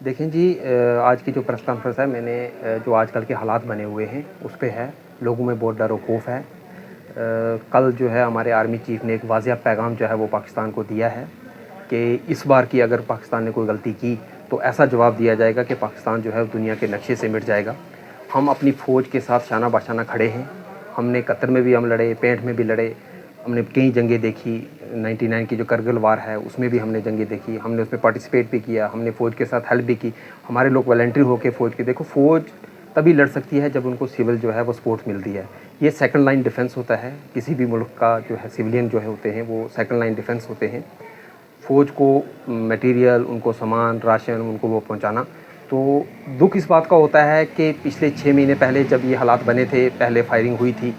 देखें जी, आज की जो प्रेस कॉन्फ्रेंस है मैंने जो आजकल के हालात बने हुए हैं उस पे है। लोगों में बहुत डर और खौफ है। कल जो है हमारे आर्मी चीफ ने एक वाज़िया पैगाम जो है वो पाकिस्तान को दिया है कि इस बार की अगर पाकिस्तान ने कोई गलती की तो ऐसा जवाब दिया जाएगा कि पाकिस्तान जो है दुनिया के नक्शे से मिट जाएगा। हम अपनी फ़ौज के साथ शाना बाशाना खड़े हैं। हमने कतर में भी हम लड़े, पैंठ में भी लड़े, हमने कई जंगें देखी। 99 की जो करगिल वार है उसमें भी हमने जंगें देखी, हमने उसमें पार्टिसिपेट भी किया, हमने फ़ौज के साथ हेल्प भी की। हमारे लोग वॉलंटरी होकर फ़ौज के, देखो फ़ौज तभी लड़ सकती है जब उनको सिविल जो है वो सपोर्ट मिलती है। ये सेकंड लाइन डिफेंस होता है। किसी भी मुल्क का जो है सिविलियन जो है होते हैं वो सेकंड लाइन डिफेंस होते हैं। फ़ौज को मटेरियल, उनको सामान, राशन, उनको वो पहुंचाना। तो दुख इस बात का होता है कि पिछले 6 महीने पहले जब ये हालात बने थे, पहले फायरिंग हुई थी,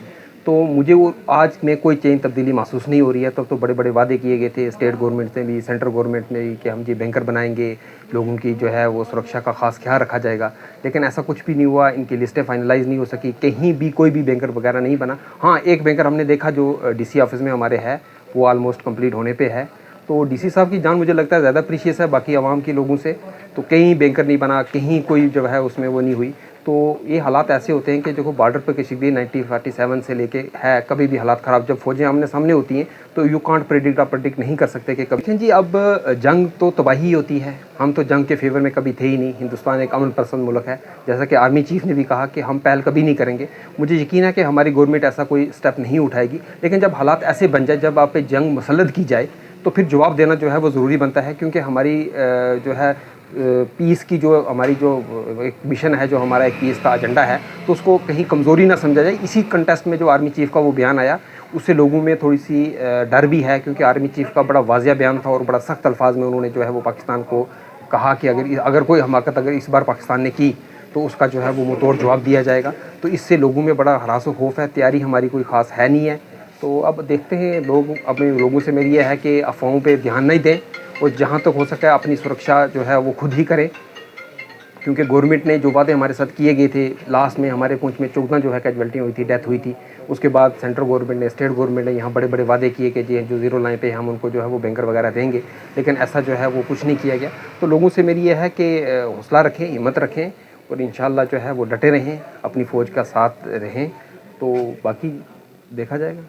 तो मुझे वो आज में कोई चेंज तब्दीली महसूस नहीं हो रही है। तब तो बड़े बड़े वादे किए गए थे स्टेट गवर्नमेंट ने भी, सेंट्रल गवर्नमेंट ने भी, कि हम जी बैंकर बनाएंगे, लोगों की जो है वो सुरक्षा का खास ख्याल रखा जाएगा। लेकिन ऐसा कुछ भी नहीं हुआ। इनकी लिस्टें फाइनलाइज़ नहीं हो सकी, कहीं भी कोई भी बैंकर वगैरह नहीं बना। हाँ, एक बैंकर हमने देखा जो डीसी ऑफिस में हमारे है, वो ऑलमोस्ट कंप्लीट होने पे है। तो डीसी साहब की जान मुझे लगता है ज़्यादा प्रीशियस है बाकी आवाम के लोगों से। तो कहीं बैंकर नहीं बना, कहीं कोई जो है उसमें वो नहीं हुई। तो ये हालात ऐसे होते हैं कि देखो बॉर्डर पर किसी भी 1947 से लेके है, कभी भी हालात ख़राब जब फौजें आमने सामने होती हैं तो यू कांट प्रेडिक्ट, आप प्रेडिक्ट नहीं कर सकते कि कभी। लेकिन जी अब जंग तो तबाही होती है। हम तो जंग के फेवर में कभी थे ही नहीं। हिंदुस्तान एक अमन पसंद मुल्क है, जैसा कि आर्मी चीफ ने भी कहा कि हम पहल कभी नहीं करेंगे। मुझे यकीन है कि हमारी गवर्नमेंट ऐसा कोई स्टेप नहीं उठाएगी। लेकिन जब हालात ऐसे बन जाए, जब आप पे जंग मुसल्लत की जाए, तो फिर जवाब देना जो है वो ज़रूरी बनता है। क्योंकि हमारी जो है पीस की जो हमारी जो एक मिशन है, जो हमारा एक पीस का एजेंडा है, तो उसको कहीं कमज़ोरी ना समझा जाए। इसी कंटेस्ट में जो आर्मी चीफ़ का वो बयान आया, उससे लोगों में थोड़ी सी डर भी है। क्योंकि आर्मी चीफ़ का बड़ा वाज़िया बयान था और बड़ा सख्त अल्फाज में उन्होंने जो है वो पाकिस्तान को कहा कि अगर कोई हमाकत अगर इस बार पाकिस्तान ने की तो उसका जो है वो मुंहतोड़ जवाब दिया जाएगा। तो इससे लोगों में बड़ा हरास व खौफ है। तैयारी हमारी कोई ख़ास है नहीं है। तो अब देखते हैं। लोग अपने लोगों से मेरी यह है कि अफवाहों पे ध्यान नहीं दें और जहाँ तक हो सके अपनी सुरक्षा जो है वो खुद ही करें। क्योंकि गवर्नमेंट ने जो वादे हमारे साथ किए गए थे, लास्ट में हमारे पुंछ में 14 जो है कैजुअल्टी हुई थी, डेथ हुई थी। उसके बाद सेंट्रल गवर्नमेंट ने, स्टेट गवर्नमेंट ने यहाँ बड़े बड़े वादे किए कि जी जो ज़ीरो लाइन पे हम उनको जो है वो बैंकर वगैरह देंगे। लेकिन ऐसा जो है वो कुछ नहीं किया गया। तो लोगों से मेरी यह है कि हौसला रखें, हिम्मत रखें और इंशाल्लाह जो है वो डटे रहें, अपनी फ़ौज का साथ रहें। तो बाकी देखा जाएगा।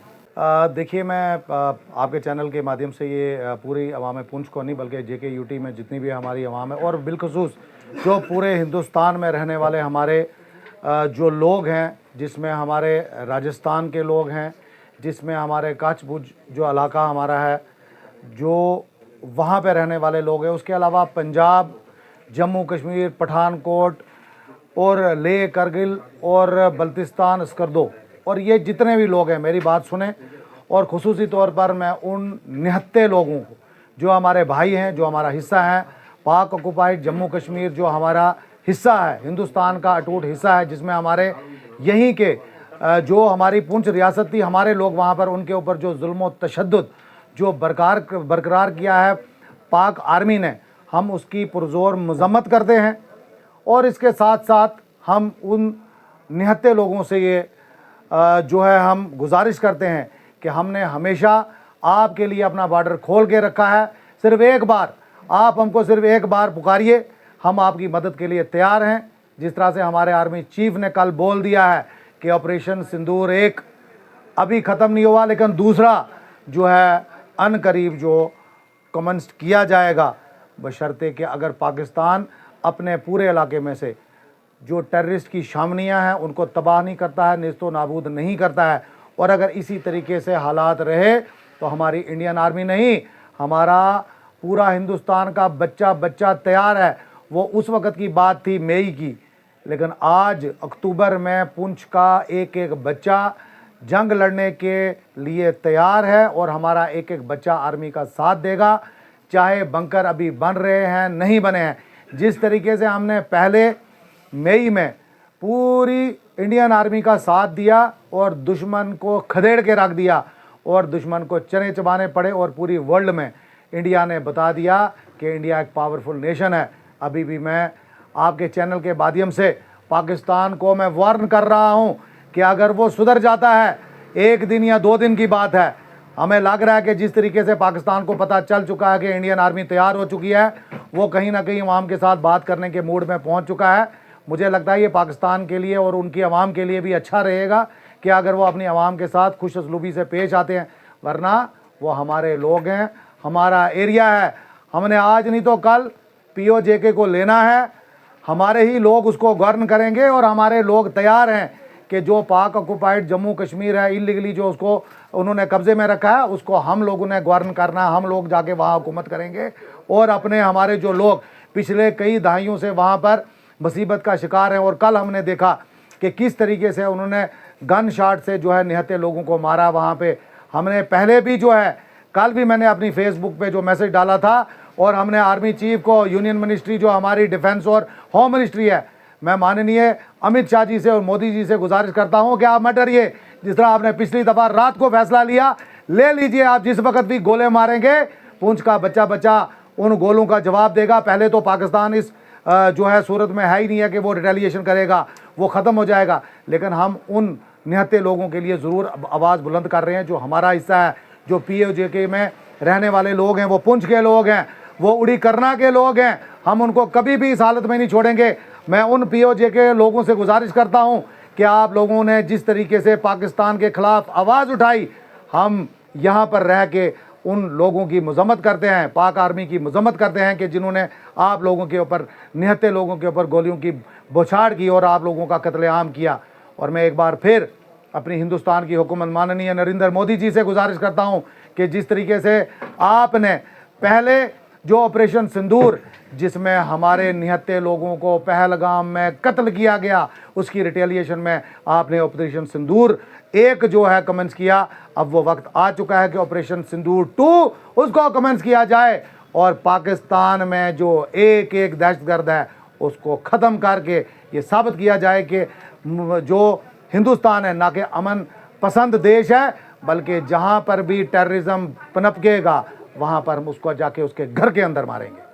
देखिए, मैं आपके चैनल के माध्यम से ये पूरी अवाम पुंछ को नहीं बल्कि जेके यूटी में जितनी भी हमारी अवाम है और बिलखसूस जो पूरे हिंदुस्तान में रहने वाले हमारे जो लोग हैं, जिसमें हमारे राजस्थान के लोग हैं, जिसमें हमारे कच्छ भुज जो इलाका हमारा है, जो वहाँ पे रहने वाले लोग हैं, उसके अलावा पंजाब, जम्मू कश्मीर, पठानकोट और लेह, करगिल और बल्तिस्तान, स्कर्दो, और ये जितने भी लोग हैं मेरी बात सुने। और ख़ुसूसी तौर पर मैं उन निहत्ते लोगों को जो हमारे भाई हैं, जो हमारा हिस्सा है, पाक ऑक्युपाइड जम्मू कश्मीर जो हमारा हिस्सा है, हिंदुस्तान का अटूट हिस्सा है, जिसमें हमारे यहीं के जो हमारी पुंछ रियासत थी, हमारे लोग वहाँ पर उनके ऊपर जो जुल्म व तशद्दुद जो बरकरार किया है पाक आर्मी ने, हम उसकी पुरजोर मजम्मत करते हैं। और इसके साथ साथ हम उन निहत्ते लोगों से ये जो है हम गुजारिश करते हैं कि हमने हमेशा आपके लिए अपना बॉर्डर खोल के रखा है। सिर्फ एक बार आप हमको सिर्फ एक बार पुकारिए, हम आपकी मदद के लिए तैयार हैं। जिस तरह से हमारे आर्मी चीफ ने कल बोल दिया है कि ऑपरेशन सिंदूर 1 अभी ख़त्म नहीं हुआ, लेकिन दूसरा जो है अनकरीब जो कमेंस किया जाएगा, बशर्ते कि अगर पाकिस्तान अपने पूरे इलाके में से जो टेररिस्ट की शामनियाँ हैं उनको तबाह नहीं करता है, नेस्तो नाबूद नहीं करता है। और अगर इसी तरीके से हालात रहे तो हमारी इंडियन आर्मी नहीं, हमारा पूरा हिंदुस्तान का बच्चा बच्चा तैयार है। वो उस वक़्त की बात थी मई की, लेकिन आज अक्टूबर में पुंछ का एक एक बच्चा जंग लड़ने के लिए तैयार है और हमारा एक एक बच्चा आर्मी का साथ देगा। चाहे बंकर अभी बन रहे हैं, नहीं बने हैं, जिस तरीके से हमने पहले मई में पूरी इंडियन आर्मी का साथ दिया और दुश्मन को खदेड़ के रख दिया और दुश्मन को चने चबाने पड़े और पूरी वर्ल्ड में इंडिया ने बता दिया कि इंडिया एक पावरफुल नेशन है। अभी भी मैं आपके चैनल के माध्यम से पाकिस्तान को मैं वार्न कर रहा हूं कि अगर वो सुधर जाता है, 1 दिन या 2 दिन की बात है, हमें लग रहा है कि जिस तरीके से पाकिस्तान को पता चल चुका है कि इंडियन आर्मी तैयार हो चुकी है, वो कहीं ना कहीं अवाम के साथ बात करने के मूड में पहुंच चुका है। मुझे लगता है ये पाकिस्तान के लिए और उनकी अवाम के लिए भी अच्छा रहेगा कि अगर वो अपनी अवाम के साथ खुश उसलूबी से पेश आते हैं, वरना वो हमारे लोग हैं, हमारा एरिया है। हमने आज नहीं तो कल POJK को लेना है, हमारे ही लोग उसको गवर्न करेंगे और हमारे लोग तैयार हैं कि जो पाक ऑक्युपाइड जम्मू कश्मीर है, इलीगली जो उसको उन्होंने कब्जे में रखा है, उसको हम लोगों ने गवर्न करना है। हम लोग जाके वहाँ हुकूमत करेंगे और अपने हमारे जो लोग पिछले कई दहाइयों से वहाँ पर मुसीबत का शिकार हैं, और कल हमने देखा कि किस तरीके से उन्होंने गन शॉट से जो है निहत्थे लोगों को मारा वहाँ पे। हमने पहले भी जो है, कल भी मैंने अपनी फेसबुक पे जो मैसेज डाला था, और हमने आर्मी चीफ को, यूनियन मिनिस्ट्री जो हमारी डिफेंस और होम मिनिस्ट्री है, मैं माननीय अमित शाह जी से और मोदी जी से गुजारिश करता हूं कि आप मत डरिए। जिस तरह आपने पिछली दफ़ा रात को फैसला लिया, ले लीजिए। आप जिस वक्त भी गोले मारेंगे, पुंछ का बच्चा बच्चा उन गोलों का जवाब देगा। पहले तो पाकिस्तान इस जो है सूरत में है ही नहीं है कि वो रिटेलिएशन करेगा, वो ख़त्म हो जाएगा। लेकिन हम उन निहत्थे लोगों के लिए ज़रूर आवाज़ बुलंद कर रहे हैं जो हमारा हिस्सा है, जो POJK में रहने वाले लोग हैं, वो पुंछ के लोग हैं, वो उड़ी करना के लोग हैं। हम उनको कभी भी इस हालत में नहीं छोड़ेंगे। मैं उन POJK लोगों से गुजारिश करता हूं कि आप लोगों ने जिस तरीके से पाकिस्तान के ख़िलाफ़ आवाज़ उठाई, हम यहाँ पर रह के उन लोगों की मजम्मत करते हैं, पाक आर्मी की मजम्मत करते हैं कि जिन्होंने आप लोगों के ऊपर, निहत्थे लोगों के ऊपर गोलियों की बौछार की और आप लोगों का कत्लेआम किया। और मैं एक बार फिर अपनी हिंदुस्तान की हुकूमत माननीय नरेंद्र मोदी जी से गुजारिश करता हूं कि जिस तरीके से आपने पहले जो ऑपरेशन सिंदूर, जिसमें हमारे निहत्थे लोगों को पहलगाम में कत्ल किया गया, उसकी रिटेलिएशन में आपने ऑपरेशन सिंदूर 1 जो है कमेंस किया, अब वो वक्त आ चुका है कि ऑपरेशन सिंदूर 2 उसको कमेंस किया जाए और पाकिस्तान में जो एक एक दहशतगर्द है उसको ख़त्म करके ये साबित किया जाए कि जो हिंदुस्तान है ना कि अमन पसंद देश है, बल्कि जहाँ पर भी टेररिज्म पनपकेगा वहाँ पर हम उसको जाके उसके घर के अंदर मारेंगे।